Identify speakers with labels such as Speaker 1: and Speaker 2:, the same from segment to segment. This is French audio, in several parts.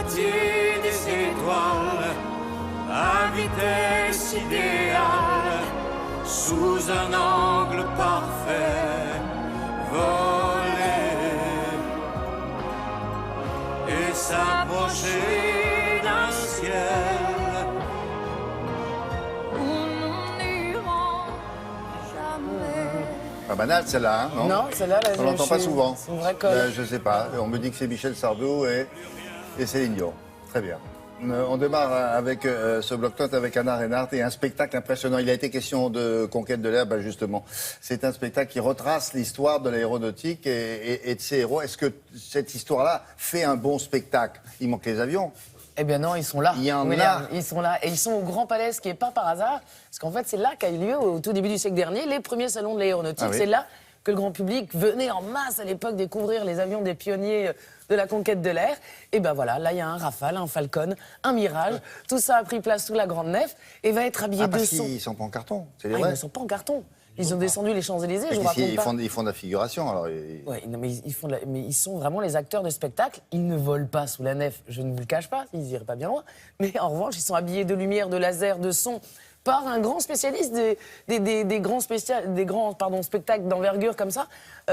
Speaker 1: moitié des étoiles, à vitesse idéale, sous un angle parfait, voler et s'approcher d'un ciel où nous n'irons jamais.
Speaker 2: Pas banal celle-là, hein, non?
Speaker 3: Non, celle-là, là,
Speaker 2: on l'entend pas souvent.
Speaker 3: C'est une vraie colle.
Speaker 2: Je sais pas. On me dit que c'est Michel Sardou et Céline Dion. Très bien. On démarre avec ce bloc-notes avec Anna Reinhardt et un spectacle impressionnant. Il a été question de Conquête de l'air, ben justement. C'est un spectacle qui retrace l'histoire de l'aéronautique et de ses héros. Est-ce que cette histoire-là fait un bon spectacle? Il manque les avions.
Speaker 3: Eh bien non, ils sont là.
Speaker 2: Il y en
Speaker 3: William,
Speaker 2: a.
Speaker 3: ils sont là. Et ils sont au Grand Palais, ce qui n'est pas par hasard. Parce qu'en fait, c'est là qu'a eu lieu, au tout début du siècle dernier, les premiers salons de l'aéronautique.
Speaker 2: Ah oui.
Speaker 3: C'est là que le grand public venait en masse à l'époque découvrir les avions des pionniers de la conquête de l'air. Et ben voilà, là il y a un Rafale, un Falcon, un Mirage. Tout ça a pris place sous la grande nef et va être habillé de
Speaker 2: parce
Speaker 3: son.
Speaker 2: qu'ils sont pas en carton, c'est
Speaker 3: Ils
Speaker 2: vrai.
Speaker 3: ne sont pas en carton. Ils ont descendu les Champs-Élysées, je vous
Speaker 2: Ici,
Speaker 3: raconte pas.
Speaker 2: ils font de la figuration, alors.
Speaker 3: Ouais, non, mais mais ils sont vraiment les acteurs de spectacle. Ils ne volent pas sous la nef, je ne vous le cache pas, ils iraient pas bien loin. Mais en revanche, ils sont habillés de lumière, de laser, de son, par un grand spécialiste des grands spectacles d'envergure comme ça.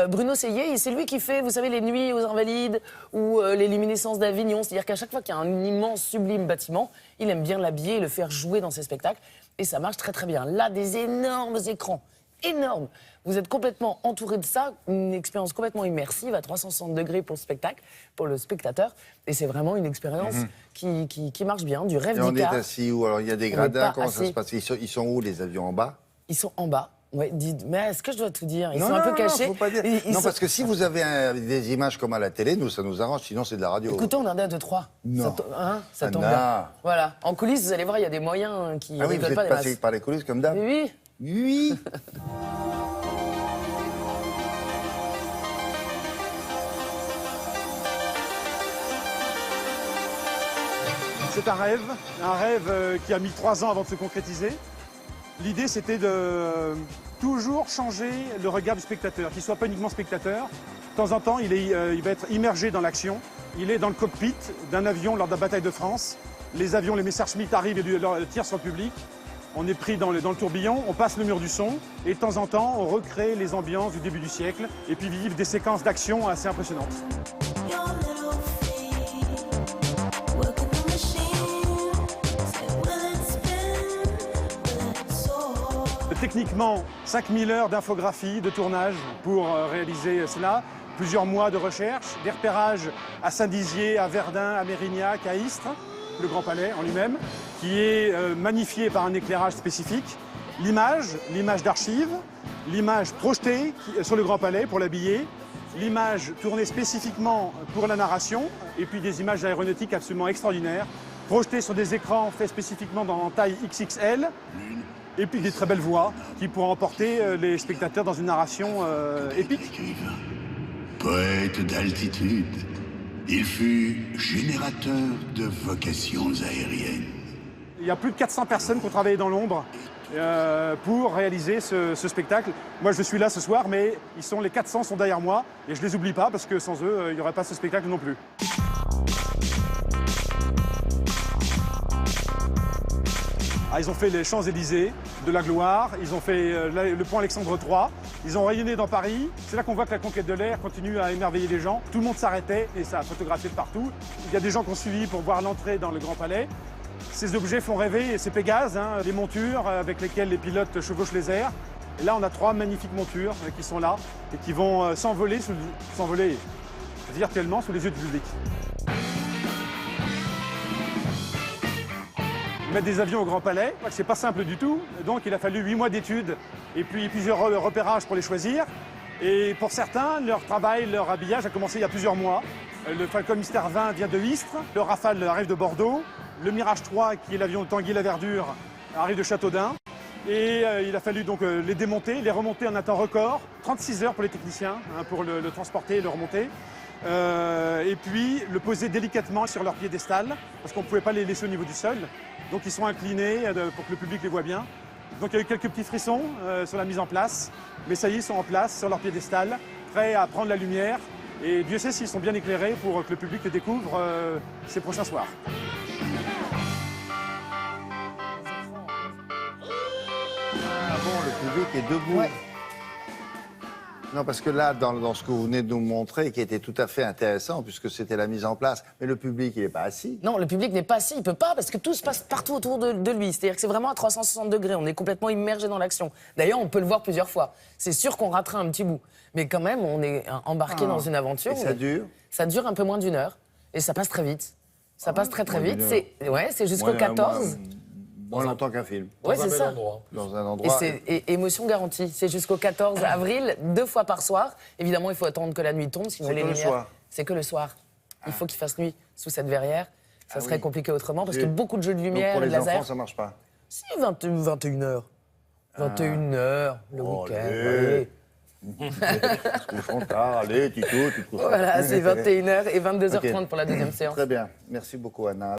Speaker 3: Bruno Seillet, c'est lui qui fait, vous savez, les nuits aux Invalides ou les luminescences d'Avignon. C'est-à-dire qu'à chaque fois qu'il y a un immense, sublime bâtiment, il aime bien l'habiller et le faire jouer dans ses spectacles. Et ça marche très très bien. Là, des énormes écrans. Énorme. Vous êtes complètement entouré de ça, une expérience complètement immersive à 360 degrés pour le spectacle, pour le spectateur. Et c'est vraiment une expérience qui marche bien, du rêve
Speaker 2: Et on est
Speaker 3: d'Icare.
Speaker 2: assis où? Alors il y a des
Speaker 3: On
Speaker 2: gradins,
Speaker 3: est
Speaker 2: comment
Speaker 3: pas
Speaker 2: ça se passe? Ils sont où les avions en bas?
Speaker 3: Ils sont en bas. Ouais, mais est-ce que je dois tout dire? Ils
Speaker 2: Non,
Speaker 3: sont un peu
Speaker 2: non,
Speaker 3: cachés.
Speaker 2: faut pas dire.
Speaker 3: Ils
Speaker 2: Non,
Speaker 3: sont-
Speaker 2: parce que si vous avez des images comme à la télé, nous, ça nous arrange, sinon c'est de la radio.
Speaker 3: Écoutez, on en a 2, 3.
Speaker 2: Non.
Speaker 3: Ça tombe
Speaker 2: Anna.
Speaker 3: bien. Voilà. En coulisses, vous allez voir, il y a des moyens qui
Speaker 2: Ah oui, vous
Speaker 3: rigolent
Speaker 2: êtes
Speaker 3: pas des
Speaker 2: passé
Speaker 3: masses.
Speaker 2: par les coulisses comme d'hab?
Speaker 3: Oui.
Speaker 2: Oui.
Speaker 4: C'est un rêve qui a mis 3 ans avant de se concrétiser. L'idée, c'était de toujours changer le regard du spectateur, qu'il ne soit pas uniquement spectateur. De temps en temps, il va être immergé dans l'action. Il est dans le cockpit d'un avion lors de la bataille de France. Les avions, les Messerschmitt arrivent et tirent sur le public. On est pris dans le tourbillon, on passe le mur du son et de temps en temps, on recrée les ambiances du début du siècle et puis vivre des séquences d'action assez impressionnantes. Techniquement, 5000 heures d'infographie, de tournage pour réaliser cela. Plusieurs mois de recherche, des repérages à Saint-Dizier, à Verdun, à Mérignac, à Istres, le Grand Palais en lui-même, qui est magnifié par un éclairage spécifique. L'image d'archives, l'image projetée sur le Grand Palais pour l'habiller, l'image tournée spécifiquement pour la narration, et puis des images aéronautiques absolument extraordinaires, projetées sur des écrans faits spécifiquement en taille XXL, et puis des très belles voix qui pourront emporter les spectateurs dans une narration épique.
Speaker 5: Poète d'altitude, il fut générateur de vocations aériennes.
Speaker 4: Il y a plus de 400 personnes qui ont travaillé dans l'ombre pour réaliser ce spectacle. Moi, je suis là ce soir, mais les 400 sont derrière moi et je les oublie pas parce que sans eux, il n'y aurait pas ce spectacle non plus. Ah, ils ont fait les Champs-Élysées, de la gloire, ils ont fait le pont Alexandre III, ils ont rayonné dans Paris. C'est là qu'on voit que la conquête de l'air continue à émerveiller les gens. Tout le monde s'arrêtait et ça a photographié de partout. Il y a des gens qui ont suivi pour voir l'entrée dans le Grand Palais. Ces objets font rêver, et c'est Pégase, les montures avec lesquelles les pilotes chevauchent les airs. Et là, on a 3 magnifiques montures qui sont là et qui vont s'envoler virtuellement sous les yeux du public. Mettre des avions au Grand Palais, c'est pas simple du tout. Donc il a fallu 8 mois d'études et puis plusieurs repérages pour les choisir. Et pour certains, leur travail, leur habillage a commencé il y a plusieurs mois. Le Falcon Mystère 20 vient de Istres, le Rafale arrive de Bordeaux, le Mirage 3, qui est l'avion de Tanguy-la-Verdure, arrive de Châteaudun. Et il a fallu donc les démonter, les remonter en un temps record, 36 heures pour les techniciens pour le transporter et le remonter. Et puis le poser délicatement sur leur piédestal, parce qu'on ne pouvait pas les laisser au niveau du sol. Donc ils sont inclinés pour que le public les voit bien. Donc il y a eu quelques petits frissons sur la mise en place, mais ça y est, ils sont en place sur leur piédestal, prêts à prendre la lumière Et Dieu sait s'ils sont bien éclairés pour que le public les découvre ces prochains soirs.
Speaker 2: Ah bon, le public est debout.
Speaker 3: Ouais.
Speaker 2: Non, parce que là, dans ce que vous venez de nous montrer, qui était tout à fait intéressant, puisque c'était la mise en place, mais le public, il n'est pas assis.
Speaker 3: Non, le public n'est pas assis, il peut pas, parce que tout se passe partout autour de lui. C'est-à-dire que c'est vraiment à 360 degrés, on est complètement immergé dans l'action. D'ailleurs, on peut le voir plusieurs fois. C'est sûr qu'on ratera un petit bout. Mais quand même, on est embarqué dans une aventure.
Speaker 2: Et ça dure?
Speaker 3: Ça dure un peu moins d'1 heure, et ça passe très vite. Ça passe très très
Speaker 2: moins
Speaker 3: vite.
Speaker 2: d'1 heure.
Speaker 3: C'est jusqu'au 14.
Speaker 2: Moins longtemps qu'un film.
Speaker 3: Ouais, c'est ça.
Speaker 2: Dans un
Speaker 3: Et
Speaker 2: endroit.
Speaker 3: c'est émotion garantie. C'est jusqu'au 14 avril, 2 fois par soir. Évidemment, il faut attendre que la nuit tombe, sinon
Speaker 2: C'est
Speaker 3: les
Speaker 2: que le
Speaker 3: lumières.
Speaker 2: soir.
Speaker 3: C'est que le soir. Il faut qu'il fasse nuit sous cette verrière. Ça serait
Speaker 2: oui.
Speaker 3: compliqué autrement, parce
Speaker 2: Et
Speaker 3: que beaucoup de jeux de
Speaker 2: Donc
Speaker 3: lumière
Speaker 2: pour
Speaker 3: et de
Speaker 2: les enfants,
Speaker 3: laser.
Speaker 2: ça marche pas.
Speaker 3: Si, 21h. 21h, le week-end.
Speaker 2: allez.
Speaker 3: Oui.
Speaker 2: Ils font tard, allez, Tito, tu te couches.
Speaker 3: Voilà, c'est 21h et 22h30
Speaker 2: Ok.
Speaker 3: pour la deuxième séance.
Speaker 2: Très bien. Merci beaucoup, Anna.